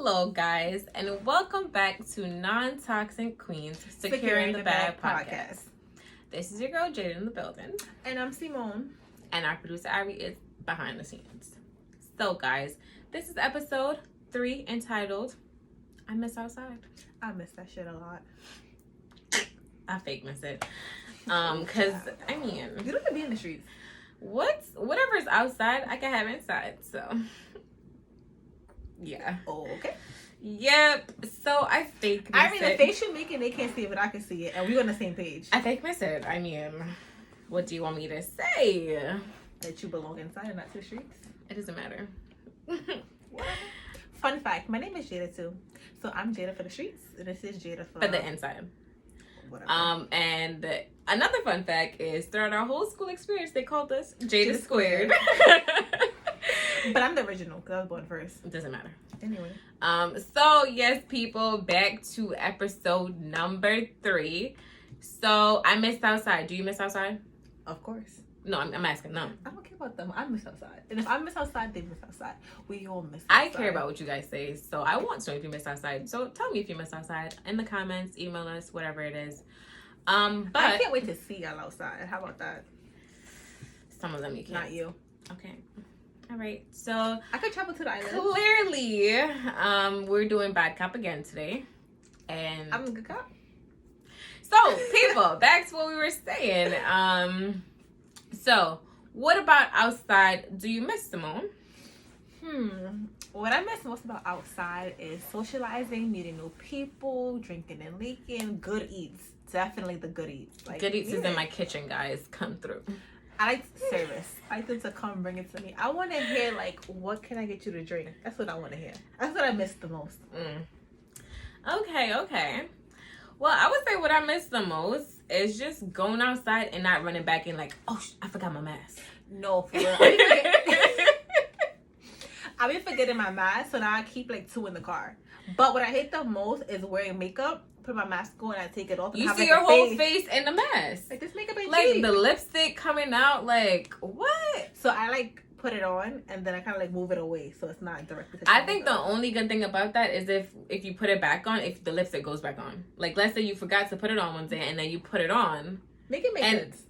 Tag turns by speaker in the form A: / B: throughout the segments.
A: Hello, guys, and welcome back to Non-Toxic Queens Securing the Bag podcast. This is your girl, Jada, in the building.
B: And I'm Simone.
A: And our producer, Ari, is behind the scenes. So, guys, this is episode 3 entitled, I Miss Outside.
B: I miss that shit a lot.
A: I fake miss it. Because, I mean...
B: You don't have to be in the streets.
A: Whatever's outside, I can have inside, so... Yeah.
B: Oh, okay.
A: Yep. So I fake miss
B: I mean, the face you're making, they can't see it, but I can see it. And we're on the same page.
A: I fake miss it. I mean, what do you want me to say?
B: That you belong inside and not to the streets?
A: It doesn't matter.
B: Fun fact, my name is Jada too. So I'm Jada for the streets, and this is Jada for
A: the inside.
B: Whatever.
A: And another fun fact is throughout our whole school experience, they called us Jada Squared.
B: But I'm the original because I was born first.
A: It doesn't matter.
B: Anyway.
A: So yes, people, back to episode number 3. So I missed outside. Do you miss outside?
B: Of course.
A: No, I'm asking. No.
B: I don't care about them. I miss outside. And if I miss outside, they miss outside. We all miss outside.
A: I care about what you guys say. So I want to know if you miss outside. So tell me if you miss outside in the comments, email us, whatever it is. But
B: I can't wait to see y'all outside. How about that?
A: Some of them you can't.
B: Not you.
A: Okay. All right. So
B: I could travel to the island.
A: Clearly, we're doing bad cop again today. And
B: I'm a good cop.
A: So, people, back to what we were saying. So, what about outside do you miss, Simone?
B: What I miss most about outside is socializing, meeting new people, drinking and leaking, good eats. Definitely the good eats.
A: Like, good eats is in my kitchen, guys. Come through.
B: I like service. I like them to come bring it to me. I want to hear, like, what can I get you to drink? That's what I want to hear. That's what I miss the most.
A: Okay. Well, I would say what I miss the most is just going outside and not running back in like, oh, I forgot my mask.
B: No, for real. I be forgetting my mask, so now I keep like 2 in the car. But what I hate the most is wearing makeup, put my mask on, and I take it off. And
A: you
B: have,
A: see
B: like,
A: your whole face in the mask.
B: Like, this makeup ain't
A: like
B: cheap.
A: the lipstick coming out, like, what?
B: So I like put it on and then I kind of like move it away so it's not directly.
A: I think the only good thing about that is if you put it back on, if the lipstick goes back on. Like, let's say you forgot to put it on one day and then you put it on.
B: Make it make sense.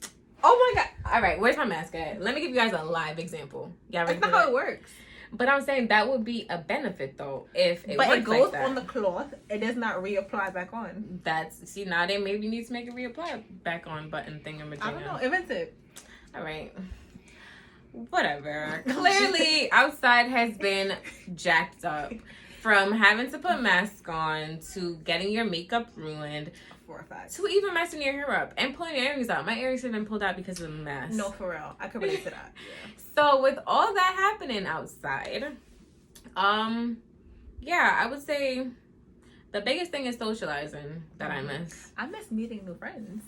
A: Oh my god! All right, where's my mask at? Let me give you guys a live example.
B: That's not how it works.
A: But I'm saying that would be a benefit though if it
B: but
A: works
B: it goes
A: like that.
B: on the cloth. It does not reapply back on.
A: See, now they maybe need to make a reapply back on button thing in
B: I don't know. Invent it.
A: All right. Whatever. Clearly, outside has been jacked up. From having to put masks on to getting your makeup ruined.
B: For a fact.
A: To even messing your hair up and pulling your earrings out. My earrings have been pulled out because of the mask.
B: No, for real. I could relate to that. Yeah.
A: So with all that happening outside, yeah, I would say the biggest thing is socializing that I miss.
B: I miss meeting new friends.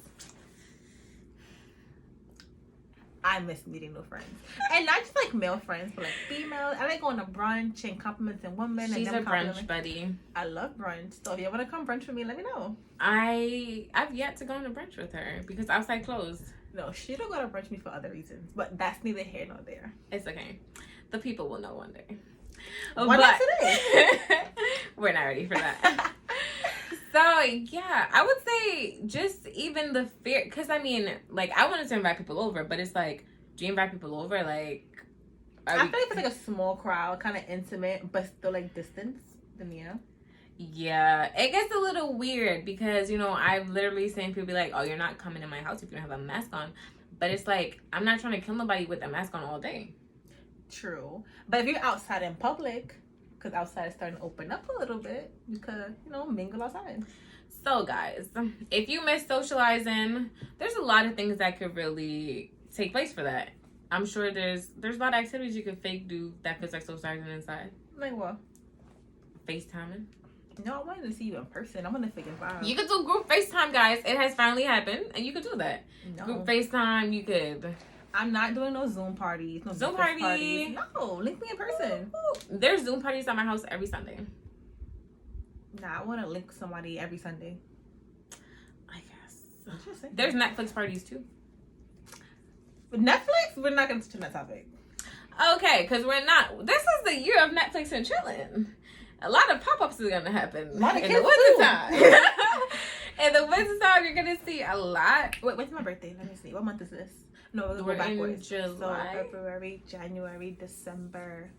B: I miss meeting new friends. And not just like male friends, but like female. I like going to brunch and complimenting women.
A: She's
B: and
A: a brunch buddy.
B: I love brunch. So if you want to come brunch with me, let me know.
A: I've yet to go on a brunch with her because outside closed.
B: No, she don't go to brunch with me for other reasons. But that's neither here nor there.
A: It's okay. The people will know one day.
B: Why not today?
A: We're not ready for that. So, yeah, I would say just even the fear, because I mean, like, I wanted to invite people over, but it's like, do you invite people over? Like,
B: I feel like it's like a small crowd, kind of intimate, but still like distance, then yeah.
A: Yeah, it gets a little weird because, you know, I've literally seen people be like, oh, you're not coming in my house if you don't have a mask on. But it's like, I'm not trying to kill nobody with a mask on all day.
B: True. But if you're outside in public, because outside is starting to open up a little bit, you could, you know, mingle outside.
A: So, guys, if you miss socializing, there's a lot of things that could really take place for that. I'm sure there's a lot of activities you could fake do that feels like socializing inside.
B: Like what?
A: FaceTiming.
B: No, I wanted to see you in person. I want to figure it out.
A: You could do group FaceTime, guys. It has finally happened, and you could do that.
B: No.
A: Group FaceTime, you could.
B: I'm not doing no Zoom parties. No
A: Zoom parties.
B: No, link me in person.
A: There's Zoom parties at my house every Sunday.
B: Nah, I want to link somebody every Sunday.
A: I guess.
B: Interesting.
A: There's Netflix parties, too.
B: With Netflix? We're not going to touch on that topic.
A: Okay, because we're not. This is the year of Netflix and chilling. a lot of pop-ups are gonna happen in
B: lot of
A: the
B: kids
A: winter time. In the winter time, you're gonna see a lot.
B: Wait, when's my birthday? Let me see. What month is this? No, we'll
A: We're
B: go
A: in
B: backwards.
A: July.
B: So February, January, December,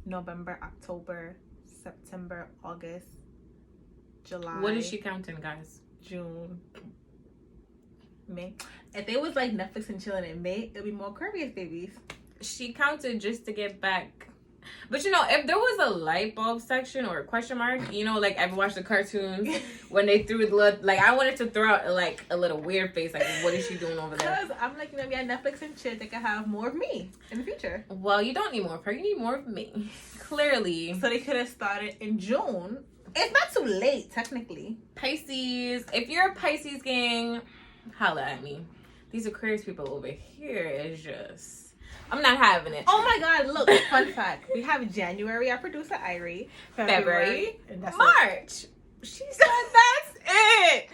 B: November, October, September, August, July.
A: What is she counting, guys?
B: June, May. If it was like Netflix and chilling in May, it'd be more Aquarius babies.
A: She counted just to get back. But you know, if there was a light bulb section or a question mark, you know, like I've watched the cartoons when they threw the little, like I wanted to throw out like a little weird face, like what is she doing over there?
B: Because I'm like, you know, yeah, Netflix and shit, they can have more of me in the future.
A: Well, you don't need more of her, you need more of me. Clearly.
B: So they could have started in June. It's not too late, technically.
A: Pisces, if you're a Pisces gang, holla at me. These Aquarius people over here is just, I'm not having it.
B: Oh my god, look, fun fact. We have January, our producer Irie.
A: February,
B: and that's
A: March. She said that's it.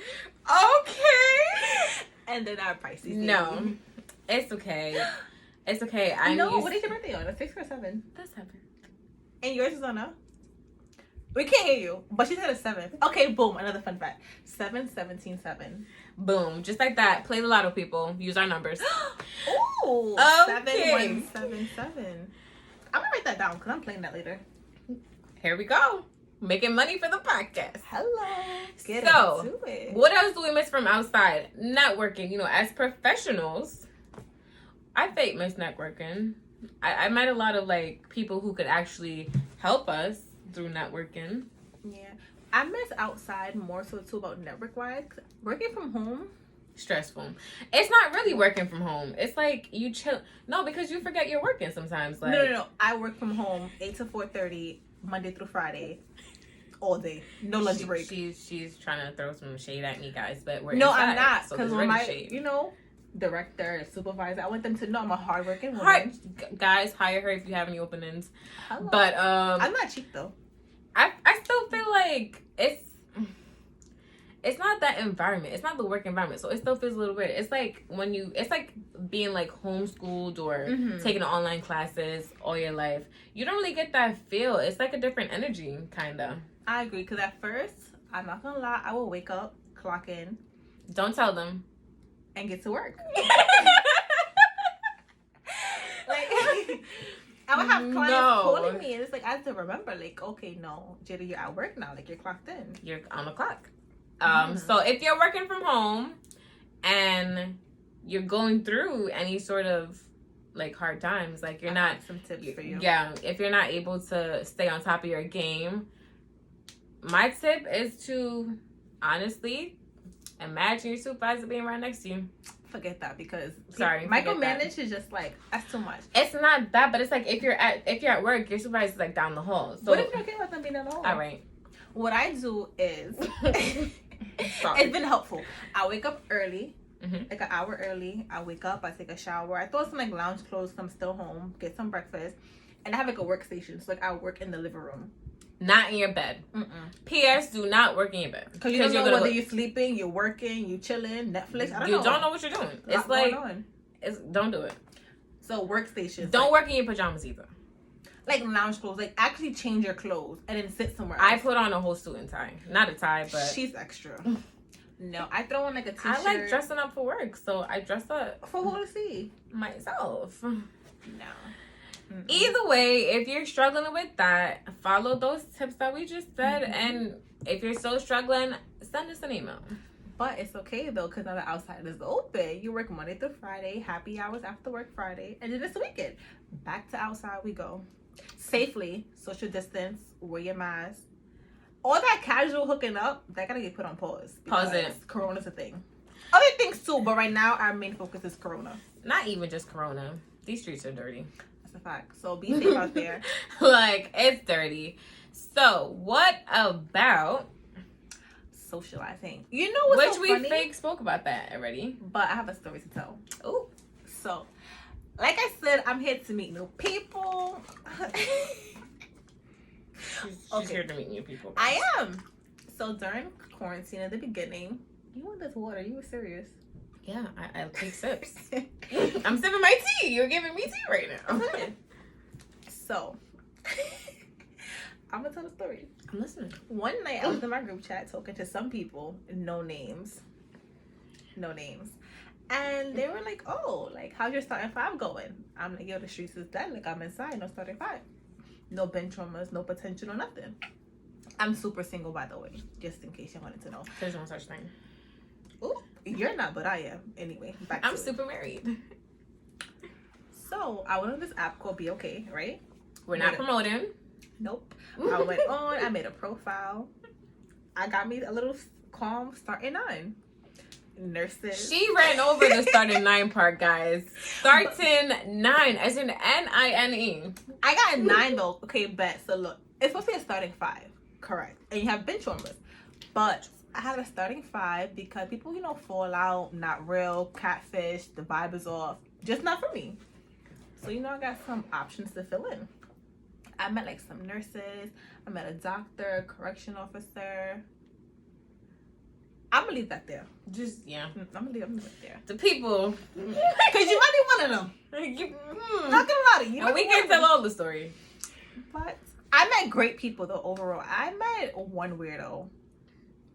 A: Okay.
B: And then our Pisces.
A: No,
B: baby.
A: it's okay. It's okay. I
B: know. What is your birthday on? A 6 or 7?
A: That's happened.
B: And yours is on a? We can't hear you, but she said a 7. Okay, boom. Another fun fact. 7, 17, 7.
A: Boom. Just like that. Play the lotto, people. Use our numbers.
B: Ooh.
A: Okay.
B: 7177. I'm gonna write that down because I'm playing that later.
A: Here we go. Making money for the podcast.
B: Hello. Get
A: So,
B: into it.
A: what else do we miss from outside? Networking. You know, as professionals, I fake miss networking. I met a lot of like people who could actually help us through networking.
B: Yeah. I miss outside more so too about network wise. Working from home.
A: Stressful. It's not really working from home. It's like you chill. No, because you forget you're working sometimes. Like
B: No. I work from home 8 to 4:30 Monday through Friday, all day. No lunch break.
A: She's trying to throw some shade at me, guys, but we're
B: No,
A: inside,
B: I'm not.
A: so
B: Because
A: there's
B: when
A: already
B: my,
A: shade.
B: you know, director, supervisor, I want them to know I'm a hardworking woman.
A: Guys, hire her if you have any openings.
B: Hello.
A: But
B: I'm not cheap though.
A: I still feel like it's not that environment. It's not the work environment. So it still feels a little weird. It's like it's like being like homeschooled or taking online classes all your life. You don't really get that feel. It's like a different energy, kind of.
B: I agree. Because at first, I'm not going to lie, I will wake up, clock in,
A: Don't tell them.
B: and get to work. Like, I would have clients calling me, and it's like, I have to remember, like, okay, no, Jada, you're at work now. Like, you're clocked in.
A: You're on the clock. So if you're working from home and you're going through any sort of like hard times, like you're not
B: some tips for you.
A: Yeah, if you're not able to stay on top of your game, my tip is to honestly imagine your supervisor being right next to you.
B: Forget that because
A: micromanage
B: is just like, that's too much.
A: It's not that, but it's like if you're at work, your supervisor's like down the hall. So
B: what if you're okay with them being down the hall?
A: All right.
B: What I do is it's been helpful. I wake up early, like an hour early. I wake up, I take a shower, I throw some like lounge clothes, I'm still home, get some breakfast, and I have like a workstation. So like I work in the living room.
A: Not in your bed. P.S. Do not work in your bed.
B: Because you don't know whether you're sleeping, you're working, you chilling, Netflix.
A: You don't know what you're doing. It's like, don't do it.
B: So workstations.
A: Don't work in your pajamas either.
B: Like lounge clothes. Like actually change your clothes and then sit somewhere
A: else. I
B: else.
A: put on a whole suit and tie. Not a tie, but...
B: She's extra. No, I throw on like a t-shirt.
A: I like dressing up for work, so I dress up.
B: For who to see?
A: Myself.
B: No.
A: Either way, if you're struggling with that, follow those tips that we just said. And if you're still struggling, send us an email.
B: But it's okay though, because now the outside is open. You work Monday through Friday, happy hours after work Friday, and then it's the weekend. Back to outside we go. Safely, social distance, wear your mask. All that casual hooking up, that gotta get put on pause.
A: Pause it.
B: Corona's a thing. Other things too, but right now our main focus is Corona.
A: Not even just Corona. These streets are dirty.
B: That's a fact. So be safe out there.
A: Like, it's dirty. So, what about
B: socializing? You know what's so funny?
A: Which we fake spoke about that already.
B: But I have a story to tell.
A: Oh.
B: So, like I said, I'm here to meet new people.
A: She's here to meet new people.
B: I am. So during quarantine at the beginning, you want this water? You were serious?
A: Yeah, I'll take sips. I'm sipping my tea. You're giving me tea right now.
B: So, I'm gonna tell the story.
A: I'm listening.
B: One night I was in my group chat talking to some people, no names. And they were like, oh, like, how's your starting five going? I'm like, yo, the streets is dead. Like, I'm inside, no starting five. No bench traumas, no potential, no nothing. I'm super single, by the way, just in case you wanted to know.
A: There's no such thing.
B: Ooh, you're not, but I am. Anyway, back to
A: I'm
B: it.
A: super married.
B: So, I went on this app called Be Okay, right?
A: We're not promoting.
B: Nope. I went on, I made a profile. I got me a little calm starting 9. Nurses.
A: She ran over the starting 9 part, guys. Starting 9, as in Nine.
B: I got a 9 though. Okay, bet. So look, it's supposed to be a starting 5, correct? And you have bench warmers, but I had a starting 5 because people, fall out, not real, catfish, the vibe is off, just not for me. So I got some options to fill in. I met like some nurses. I met a doctor, correction officer. I'm gonna leave that there.
A: Just, yeah.
B: I'm gonna leave it there.
A: The people.
B: Because you might be one of them. Not gonna lie to you.
A: And we can tell all the story.
B: But I met great people though overall. I met one weirdo.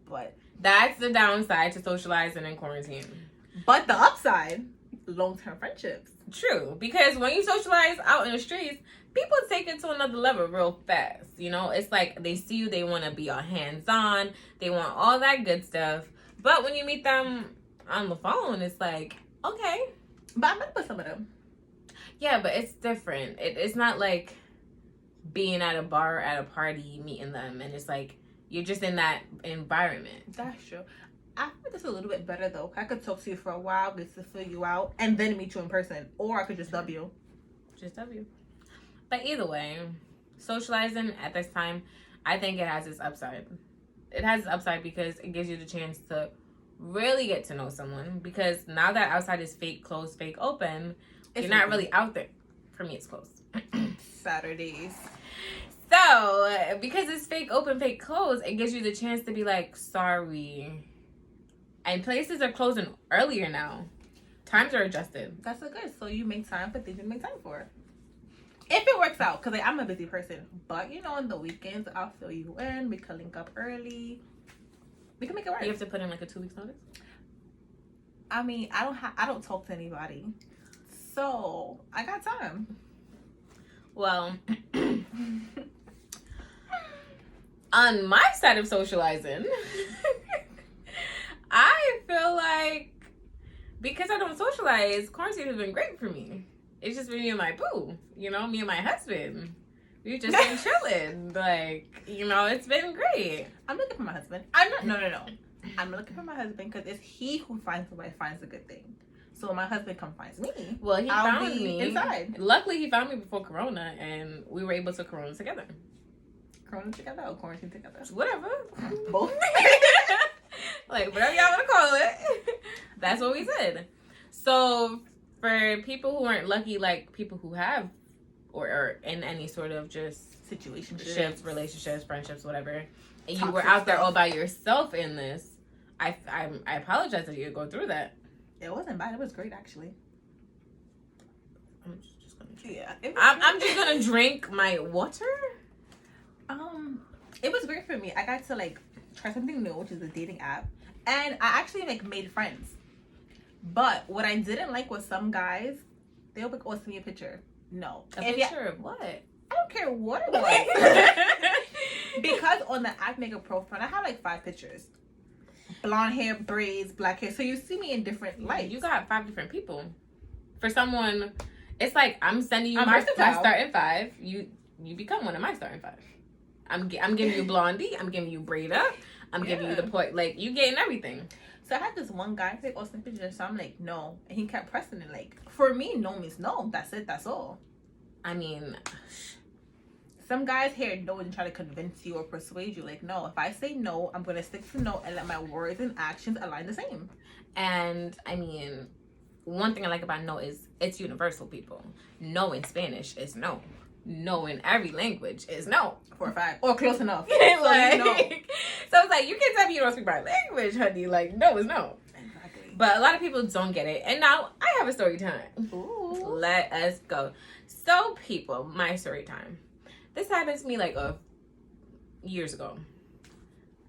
B: But
A: that's the downside to socializing in quarantine.
B: But the upside, long-term friendships.
A: True. Because when you socialize out in the streets, people take it to another level real fast. It's like they see you, they want to be all hands-on, they want all that good stuff. But when you meet them on the phone, it's like, okay.
B: But I met with some of them.
A: Yeah, but it's different. It's not like being at a bar, at a party, meeting them, and it's like you're just in that environment.
B: That's true. I think it's a little bit better though. I could talk to you for a while, get to fill you out, and then meet you in person. Or I could just W.
A: Just W. But either way, socializing at this time, I think it has its upside. It has its upside because it gives you the chance to really get to know someone. Because now that outside is fake closed, fake open, you're not really out there. For me, it's closed.
B: Saturdays.
A: So, because it's fake open, fake closed, it gives you the chance to be like, sorry. And places are closing earlier now. Times are adjusted.
B: That's so good. So you make time for things you make time for. If it works out, because I'm a busy person. But, on the weekends, I'll fill you in. We can link up early. We can make it work.
A: You have to put in like a 2 weeks notice?
B: I mean, I don't talk to anybody. So, I got time.
A: Well, on my side of socializing, I feel like because I don't socialize, quarantine has been great for me. It's just been me and my boo, me and my husband. We've just been chilling. Like, it's been great.
B: I'm looking for my husband. No. I'm looking for my husband because it's he who finds somebody finds a good thing. So when my husband finds me,
A: well, he found me
B: inside.
A: Luckily, he found me before Corona, and we were able to Corona together.
B: Corona together or quarantine together?
A: Whatever.
B: Both.
A: Like, whatever y'all want to call it. That's what we said. So, for people who aren't lucky, like people who have or are in any sort of just
B: situationships,
A: relationships, friendships, whatever, and
B: Toxic
A: you were out there
B: stuff.
A: all by yourself in this, I apologize that you go through that.
B: It wasn't bad. It was great, actually.
A: I'm just gonna drink.
B: Yeah.
A: I'm just gonna drink my water.
B: It was great for me. I got to try something new, which is a dating app, and I actually made friends. But what I didn't like was some guys, they'll be like, "Oh, send me a picture." No,
A: A picture of what?
B: I don't care what it was. Because on the app, make a profile, I have 5 pictures. Blonde hair, braids, black hair. So you see me in different lights.
A: You got 5 different people. For someone, it's like I'm sending you
B: I'm
A: my
B: versatile.
A: starting 5. You become one of my starting 5. I'm giving you Blondie. I'm giving you Breda. I'm giving you the point. Like, you getting everything.
B: So I had this one guy say, "Oh, send pictures." So I'm like, "No," and he kept pressing it. For me, no means no. That's it. That's all.
A: I mean,
B: some guys here no and try to convince you or persuade you. No, if I say no, I'm gonna stick to no and let my words and actions align the same.
A: And I mean, one thing I like about no is it's universal, people. No in Spanish is no. No in every language is no.
B: For a fact. Or close enough.
A: So it's like, you can tell me you don't speak my language, honey. No is no.
B: Exactly.
A: But a lot of people don't get it. And now I have a story time.
B: Ooh.
A: Let us go. So, people, my story time. This happened to me years ago.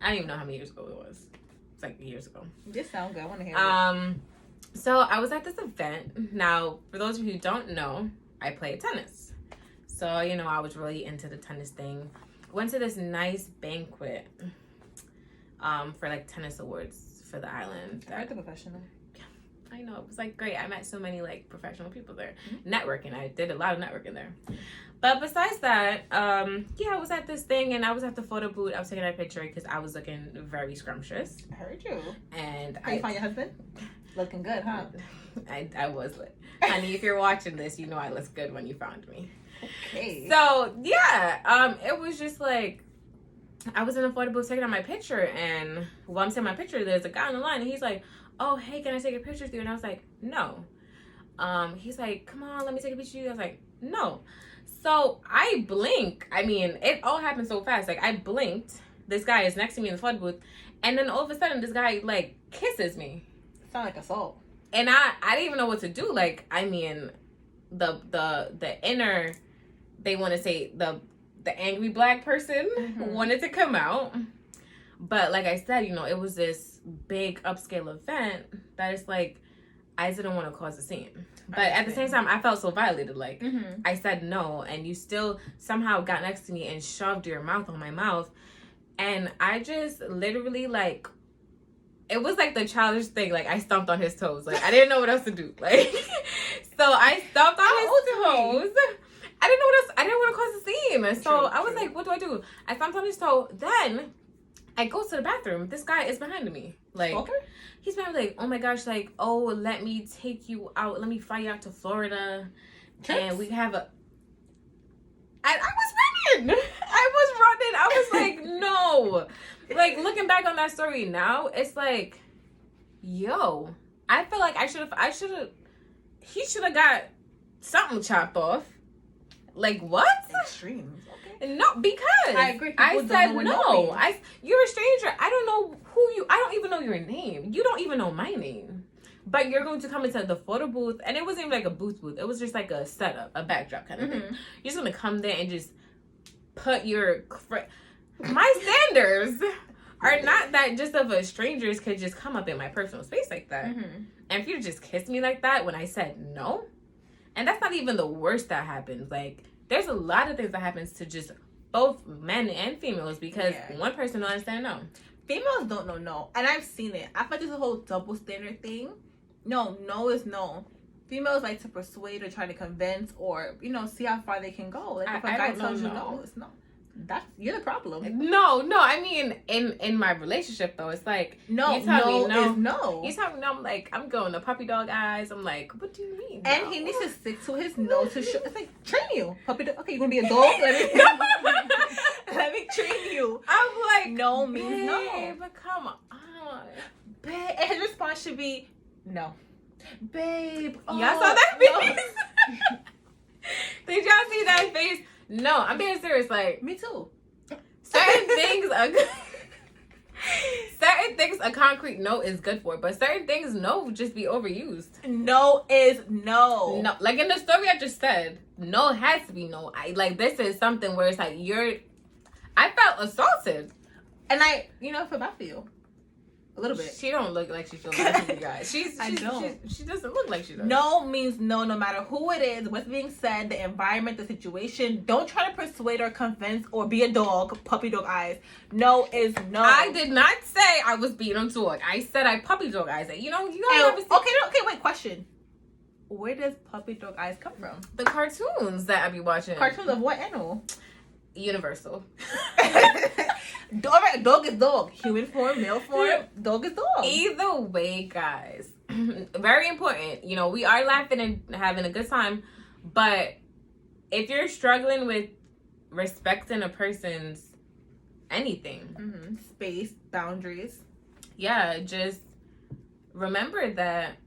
A: I don't even know how many years ago it was. It's like years ago.
B: This sounds good. I want to hear it.
A: So I was at this event. Now, for those of you who don't know, I play tennis. So, you know, I was really into the tennis thing. Went to this nice banquet for like tennis awards for the island.
B: I heard the professional.
A: I know, it was like great. I met so many like professional people there. Networking. I did a lot of networking there. But besides that, I was at this thing and I was at the photo booth. I was taking a picture because I was looking very scrumptious.
B: I heard you.
A: And
B: How you find your husband? Looking good, huh?
A: I was lit. Honey, if you're watching this, you know I look good when you found me.
B: Okay.
A: So yeah, it was just like I was in the photo booth taking out my picture, and while I'm taking my picture, there's a guy on the line, and he's like, "Oh, hey, can I take a picture with you?" And I was like, "No." He's like, "Come on, let me take a picture of you." I was like, "No." So I blink. I mean, it all happened so fast. Like I blinked. This guy is next to me in the photo booth, and then all of a sudden, this guy like kisses me.
B: Sound like assault.
A: And I didn't even know what to do. Like, I mean, the inner, they want to say the angry black person wanted to come out. But like I said, you know, it was this big upscale event that it's like, I didn't want to cause a scene. But at the same time, I felt so violated. Like, I said no, and you still somehow got next to me and shoved your mouth on my mouth. And I just literally like, it was like the childish thing. Like I stomped on his toes. Like I didn't know what else to do. Like so I stomped on his toes. I didn't know what else. I didn't want to cause a scene. So I was like, what do I do? I stomped on his toe. Then I go to the bathroom. This guy is behind me. Like he's behind me. Like, oh my gosh. Like, oh, let me take you out. Let me fly you out to Florida, and we have a. I was running. I was like, no. Like, looking back on that story now, it's like, yo, I feel like he should have got something chopped off. Like, what?
B: Extreme. Okay.
A: No, because
B: I agree.
A: I said no. You're a stranger. I don't know I don't even know your name. You don't even know my name. But you're going to come into the photo booth, and it wasn't even like a booth. It was just like a setup, a backdrop kind of thing. You're just going to come there and just put your... My standards are not that just of a strangers could just come up in my personal space like that. And if you just kissed me like that when I said no, and that's not even the worst that happens. Like, there's a lot of things that happens to just both men and females because one person don't understand no.
B: Females don't know no. And I've seen it. I feel like there's a whole double standard thing. No is no. Females like to persuade or try to convince or, you know, see how far they can go. Like if a guy tells you no, it's no. You're the problem.
A: No. I mean, in my relationship though, it's like
B: no
A: is no.
B: You
A: tell me no. I'm like, I'm going to puppy dog eyes. I'm like, what do you mean?
B: And he needs to stick to his no to show. It's like train you, puppy dog. Okay, you gonna be a dog? Let me train you.
A: I'm like,
B: no means no.
A: But come on,
B: babe. And his response should be no, babe.
A: Y'all saw that face? Did y'all see that face? No, I'm being serious. Like,
B: me too.
A: Certain things a concrete no is good for, but certain things no just be overused.
B: No is no.
A: No, like in the story I just said, no has to be no. This is something where it's like I felt assaulted,
B: and I feel bad for you. A little bit.
A: She don't look like she feels bad for you guys. She doesn't look like she does.
B: No means no, no matter who it is, what's being said, the environment, the situation. Don't try to persuade or convince or be a dog, puppy dog eyes. No is no.
A: I did not say I was being a dog. I said I puppy dog eyes. You know.
B: Okay, wait, question. Where does puppy dog eyes come from?
A: The cartoons that I be watching.
B: Cartoons of what animal?
A: Universal.
B: All right, dog is dog. Human form, male form, dog is dog.
A: Either way, guys, very important. You know, we are laughing and having a good time, but if you're struggling with respecting a person's anything,
B: space, boundaries,
A: just remember that.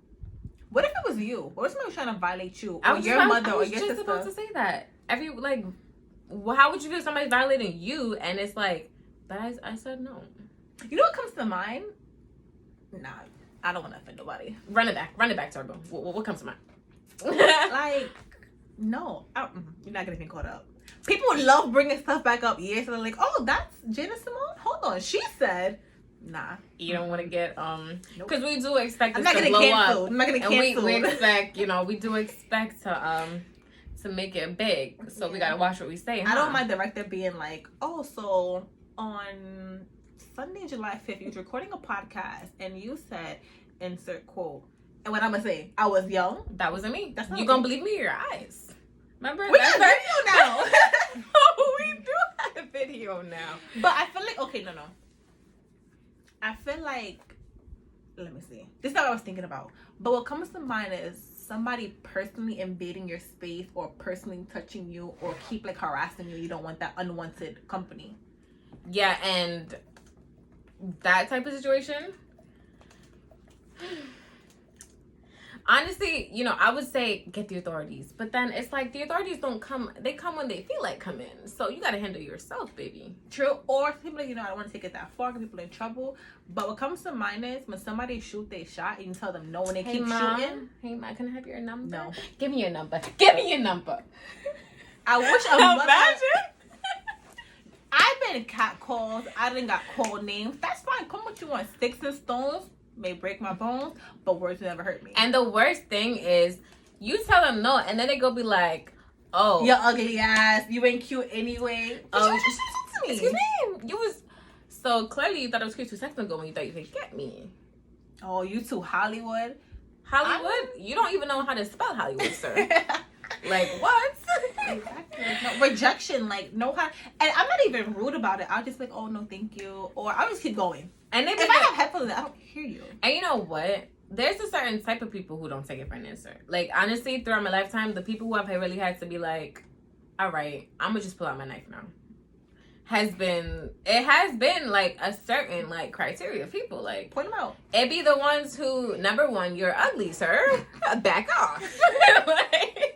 B: What if it was you? What if somebody was trying to violate you, or your mother, or your sister? I was just
A: about to say that. How would you feel if somebody's violating you and it's like, but I said no.
B: You know what comes to mind? Nah, I don't want to offend nobody.
A: Run it back, Turbo. What comes to mind?
B: Like, no, you're not gonna get caught up. People love bringing stuff back up years, and they're like, "Oh, that's Jada Simone. Hold on, she said." Nah,
A: You don't want to get
B: Nope.
A: because we do expect
B: I'm
A: this
B: not
A: to
B: gonna
A: blow
B: cancel.
A: up,
B: I'm not gonna
A: and
B: cancel.
A: we expect we do expect to make it big. So we
B: Yeah.
A: gotta watch what we say.
B: I
A: Huh?
B: don't mind director being like, "Oh, so on Sunday, July 5th, you was recording a podcast, and you said insert quote." And what I'm gonna say, I was young.
A: That wasn't me.
B: That's not
A: you
B: me.
A: gonna believe me or your eyes? Remember?
B: We got video now.
A: We do have a video now.
B: But I feel like no. I feel like let me see. This is not what I was thinking about. But what comes to mind is somebody personally invading your space or personally touching you or keep like harassing you. You don't want that unwanted company.
A: Yeah, and that type of situation. Honestly, I would say get the authorities. But then it's like the authorities don't come. They come when they feel like coming. So you got to handle yourself, baby.
B: True. Or people like, I don't want to take it that far, get people in trouble. But what comes to mind is when somebody shoot their shot and you tell them no when they keep shooting.
A: Hey, Ma, can I have your number?
B: No.
A: Give me your number. Give me your number.
B: I wish a mother...
A: Imagine.
B: I've been catcalled. I didn't got called names. That's fine. Come what you want. Sticks and stones may break my bones, but words never hurt me.
A: And the worst thing is, you tell them no, and then they go be like, "Oh,
B: your ugly ass. You ain't cute anyway."
A: Oh,
B: You just talk to me.
A: excuse me. You was so clearly you thought it was cute 2 seconds ago when you thought you could get me.
B: Oh, you too Hollywood.
A: Hollywood? You don't even know how to spell Hollywood, sir. Like what?
B: Exactly. No, rejection, like no how, and I'm not even rude about it. I'll just be like, "Oh no, thank you," or I'll just keep going.
A: And they be
B: If I
A: like,
B: have headphones, I don't hear you.
A: and you know what? There's a certain type of people who don't take it for an answer. Like honestly, throughout my lifetime, the people who I've really had to be like, "All right, I'm gonna just pull out my knife now." Has been like a certain like criteria of people like
B: Point them out.
A: it be the ones who number one, you're ugly, sir. Back off. Like,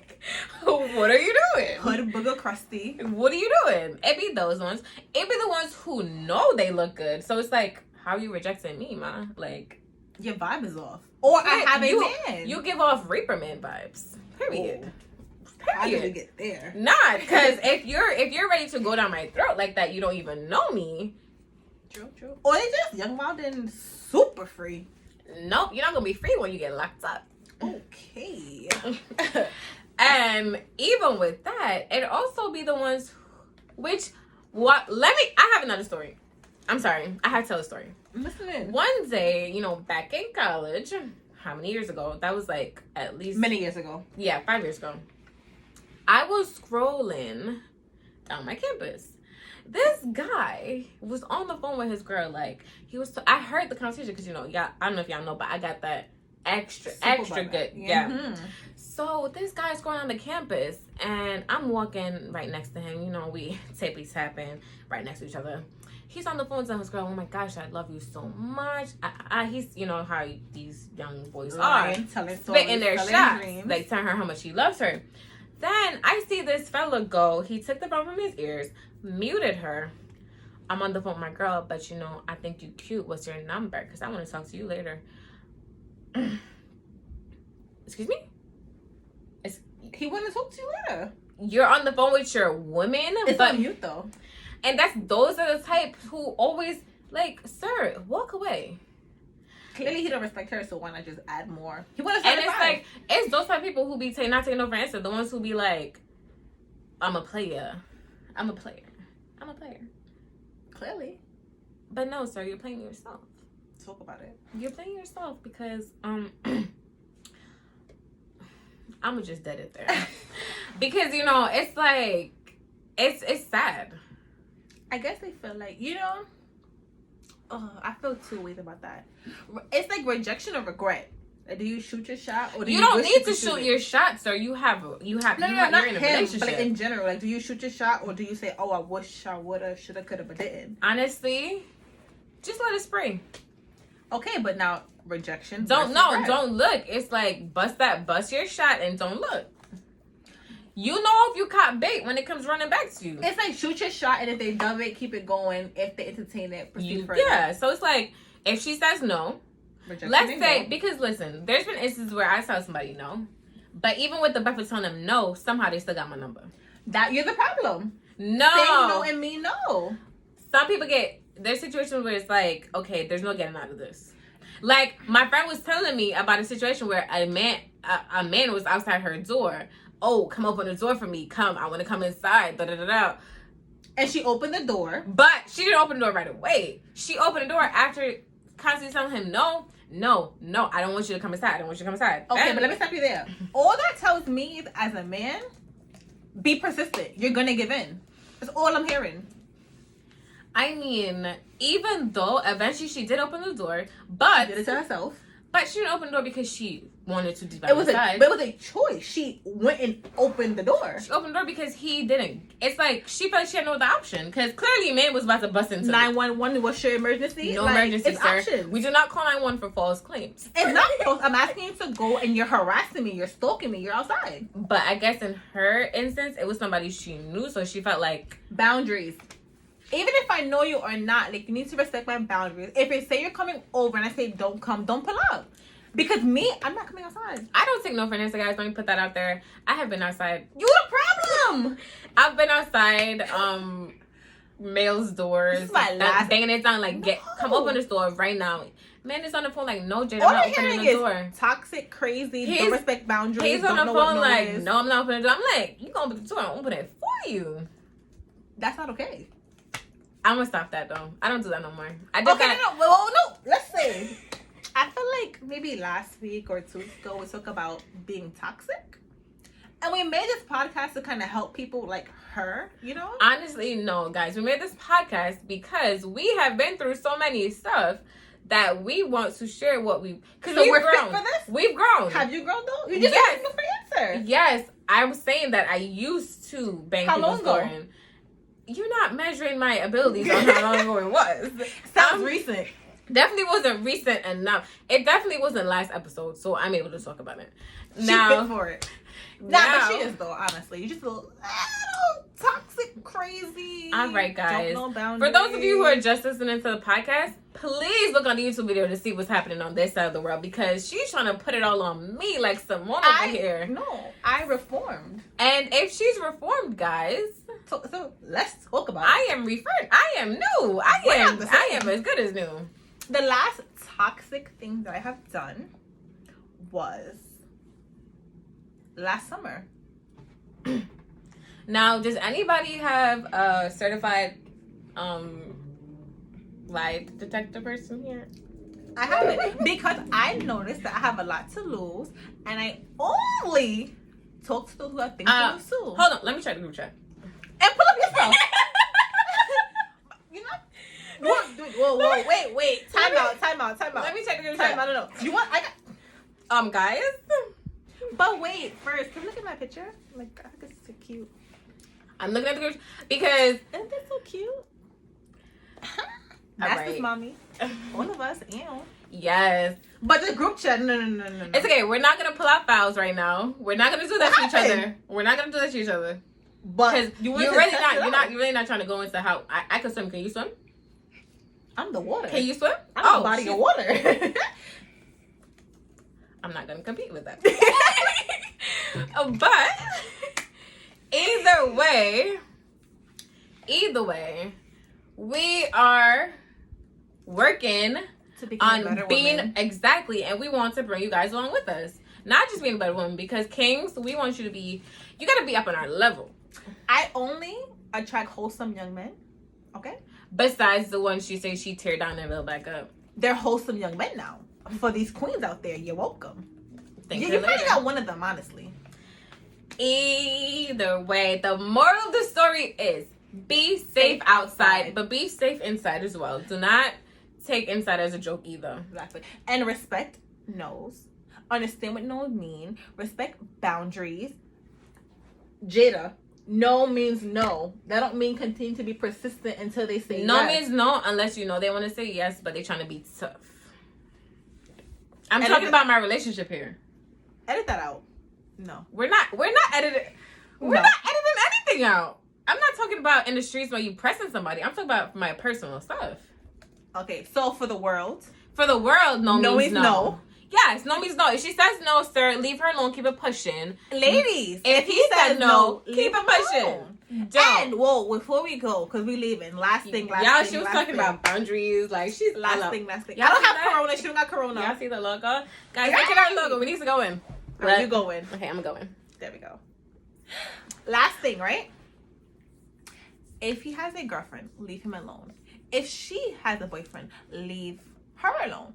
A: what are you doing?
B: Hood booger crusty.
A: What are you doing? It be those ones. It be the ones who know they look good. So it's like, how are you rejecting me, ma? Like,
B: Your vibe is off. Or I have a man.
A: You give off Reaper Man vibes. Period.
B: Ooh. How did we get there?
A: Not because if you're ready to go down my throat like that, you don't even know me.
B: True. Or they just young, wild, and super free.
A: Nope, you're not gonna be free when you get locked up.
B: Okay.
A: And even with that, it also be the ones I have another story. I'm sorry, I have to tell a story.
B: I'm listening.
A: One day, back in college, how many years ago? That was like at least
B: Many years ago.
A: Yeah, 5 years ago. I was scrolling down my campus. This guy was on the phone with his girl. Like I heard the conversation because I don't know if y'all know, but I got that extra good. Yeah.
B: Mm-hmm.
A: So this guy's going on the campus, and I'm walking right next to him. We tippy tapping right next to each other. He's on the phone telling his girl, "Oh my gosh, I love you so much." He's how these young boys are, spitting their shots, like telling her how much he loves her. Then I see this fella go. He took the phone from his ears, muted her. I'm on the phone with my girl, but I think you cute. What's your number? Because I want to talk to you later. Excuse me?
B: He wanted to talk to you later.
A: You're on the phone with your woman,
B: It's
A: but
B: on mute though.
A: And those are the type who always like, sir, walk away.
B: Clearly, he don't respect her, so why not just add more? He wants
A: And it's like, it's those type of people who be not taking no for answer. The ones who be like, I'm a player.
B: Clearly.
A: But no, sir, you're playing yourself.
B: Talk about it.
A: You're playing yourself because I'ma just dead it there. Because it's like it's sad.
B: I guess they feel like I feel two ways about that. It's like rejection or regret. Like, do you shoot your shot or do
A: you don't need to shoot your shot, sir? You have
B: no,
A: you're
B: not
A: in a
B: him,
A: relationship.
B: but like in general, like do you shoot your shot or do you say, "Oh, I wish I woulda, shoulda, coulda, but didn't"?
A: Honestly, just let it spray.
B: Okay, but now rejection.
A: Don't look. It's like bust your shot and don't look. You know if you caught bait when it comes running back to you.
B: It's like shoot your shot, and if they dove it, keep it going. If they entertain it, proceed further.
A: Yeah, so it's like if she says no,
B: rejection
A: let's say
B: no.
A: because listen, there's been instances where I tell somebody no, but even with the breath of telling them no, somehow they still got my number.
B: That you're the problem.
A: No.
B: Saying no and mean no.
A: Some people there's situations where it's like, okay, there's no getting out of this. Like, my friend was telling me about a situation where a man was outside her door. Oh, come open the door for me. Come, I want to come inside. Da da da da.
B: And she opened the door.
A: But she didn't open the door right away. She opened the door after constantly telling him, no, I don't want you to come inside. I don't want you to come inside.
B: Okay, but let me stop you there. All that tells me is, as a man, be persistent. You're going to give in. That's all I'm hearing.
A: I mean, even though eventually she did open the door, but
B: She did it to herself.
A: But she didn't open the door because she wanted to be
B: It was
A: inside.
B: it was a choice. She went and opened the door.
A: She opened the door because he didn't. It's like she felt she had no other option because clearly man was about to bust into
B: 911. What's your emergency?
A: No
B: like,
A: emergency,
B: it's
A: sir.
B: Options.
A: We do not call 911 for false claims.
B: It's not false. I'm asking you to go and you're harassing me. You're stalking me. You're outside.
A: But I guess in her instance, it was somebody she knew, so she felt like
B: boundaries. Even if I know you or not, like, you need to respect my boundaries. If you say you're coming over and I say don't come, don't pull up. Because me, I'm not coming outside.
A: I don't take no for an answer, guys. Let me put that out there. I have been outside.
B: You the problem.
A: I've been outside male's doors.
B: This is my last...
A: banging it down like, come open this door right now. Man is on the phone like, no, Jade, I'm not opening the door.
B: Toxic, crazy, don't respect boundaries.
A: He's on the phone like, no, I'm not opening the door. I'm like, you gonna open the door, I'm open it for you.
B: That's not okay.
A: I'm gonna stop that though. I don't do that no more.
B: No. Let's say, I feel like maybe last week or 2 weeks ago we talked about being toxic, and we made this podcast to kind of help people like her. You know.
A: Honestly, no, guys. We made this podcast because we have been through so many stuff that we want to share what we've
B: we're
A: grown.
B: Fit for this?
A: We've grown.
B: Have you grown though? You just asked me for the answer.
A: Yes, I was saying that I used to bang people's door in. You're not measuring my abilities on how long ago it was.
B: Sounds recent.
A: Definitely wasn't recent enough. It definitely wasn't last episode, so I'm able to talk about it.
B: She's fit for it. But she is though, honestly. You're just a little toxic, crazy.
A: All right, guys.
B: Don't know boundaries.
A: For those of you who are just listening to the podcast, please look on the YouTube video to see what's happening on this side of the world because she's trying to put it all on me like Simone over here.
B: No, I reformed.
A: And if she's reformed, guys,
B: so let's talk about it.
A: I am reformed. I am new. I am as good as new.
B: The last toxic thing that I have done was last summer.
A: Now, does anybody have a certified lie detector person here?
B: I haven't because I noticed that I have a lot to lose and I only talk to those who I think to lose too.
A: Hold on, let me check the group chat.
B: And pull up yourself. You know? Whoa, wait. Time out.
A: Let me check the group chat.
B: No. You want
A: Guys?
B: But wait, first, can you look at my picture? Like, I think it's so cute.
A: I'm looking at the group because...
B: Isn't that so cute? That's his mommy. All of us, ew.
A: Yes.
B: But the group chat, no.
A: It's okay. We're not going to pull out files right now. We're not going to do that to each other. We're not going to do that to each other.
B: But
A: you're really not trying to go into how... I can swim. Can you swim?
B: I'm the water.
A: Can you swim?
B: I'm the body of water.
A: I'm not gonna compete with that. But either way, we are working on being woman. Exactly, and we want to bring you guys along with us. Not just being a better woman, because kings, we want you to be. You gotta be up on our level.
B: I only attract wholesome young men. Okay.
A: Besides the ones she says she tear down and build back up.
B: They're wholesome young men now. For these queens out there, you're welcome.
A: You
B: probably got one of them, honestly.
A: Either way, the moral of the story is be safe outside, but be safe inside as well. Do not take inside as a joke either.
B: Exactly. And respect no's. Understand what no's mean. Respect boundaries. Jada, no means no. That don't mean continue to be persistent until they say
A: no.
B: Yes.
A: Means no unless you know they want to say yes, but they're trying to be tough. I'm talking about my relationship here.
B: Edit that out. No.
A: We're not editing. We're not editing anything out. I'm not talking about in the streets where you pressing somebody. I'm talking about my personal stuff.
B: Okay, so for the world.
A: For the world, no means no. Yes, no means no. If she says no, sir, leave her alone. Keep it pushing.
B: Ladies,
A: If he says no,
B: leave
A: keep it
B: him
A: pushing.
B: alone.
A: Don't.
B: And whoa, before we go, because we leaving. Last thing.
A: Y'all, she was talking about boundaries. Like, she's
B: last thing. I
A: Y'all
B: don't
A: see
B: have
A: that?
B: corona. She don't got corona.
A: Y'all see the logo? Guys, look at our logo. We need to go in.
B: Are you going?
A: Okay, I'm going.
B: There we go. Last thing, right? If he has a girlfriend, leave him alone. If she has a boyfriend, leave her alone.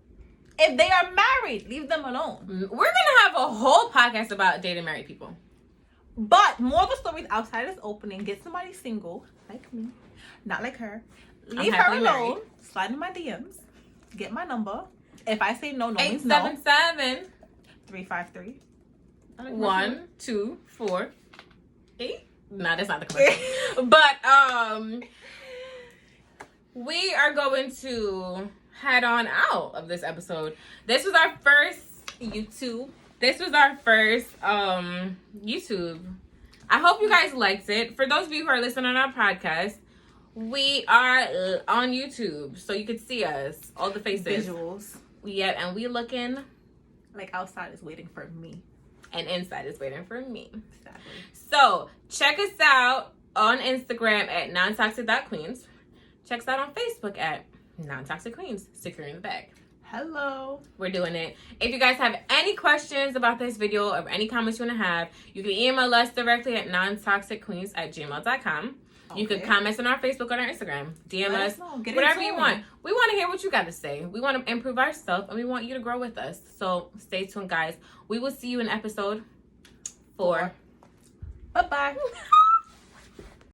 B: If they are married, leave them alone.
A: We're gonna have a whole podcast about dating married people.
B: But more of the stories outside this opening, get somebody single, like me, not like her. Leave her
A: happily
B: alone.
A: married.
B: Slide in my DMs. Get my number. If I say no, no means no.
A: 877
B: 353.
A: 1 2 4 8. Nah, that's not the commercial. But we are going to head on out of this episode. This was our first
B: YouTube.
A: This was our first YouTube. I hope you guys liked it. For those of you who are listening on our podcast, we are on YouTube, so you can see us, all the faces,
B: Visuals.
A: Yeah, and we looking
B: Like outside is waiting for me.
A: and inside is waiting for me.
B: Exactly.
A: So check us out on Instagram at nontoxic.queens. Check us out on Facebook at nontoxic queens, securing the bag.
B: Hello.
A: We're doing it. If you guys have any questions about this video or any comments you want to have, you can email us directly at nontoxicqueens@gmail.com. You can
B: Okay.
A: comment on our Facebook or our Instagram. DM
B: Let
A: us,
B: us know. Get
A: whatever
B: in
A: you
B: tune.
A: want. We want to hear what you got to say. We want to improve ourselves and we want you to grow with us. So stay tuned, guys. We will see you in episode 4.
B: Bye-bye.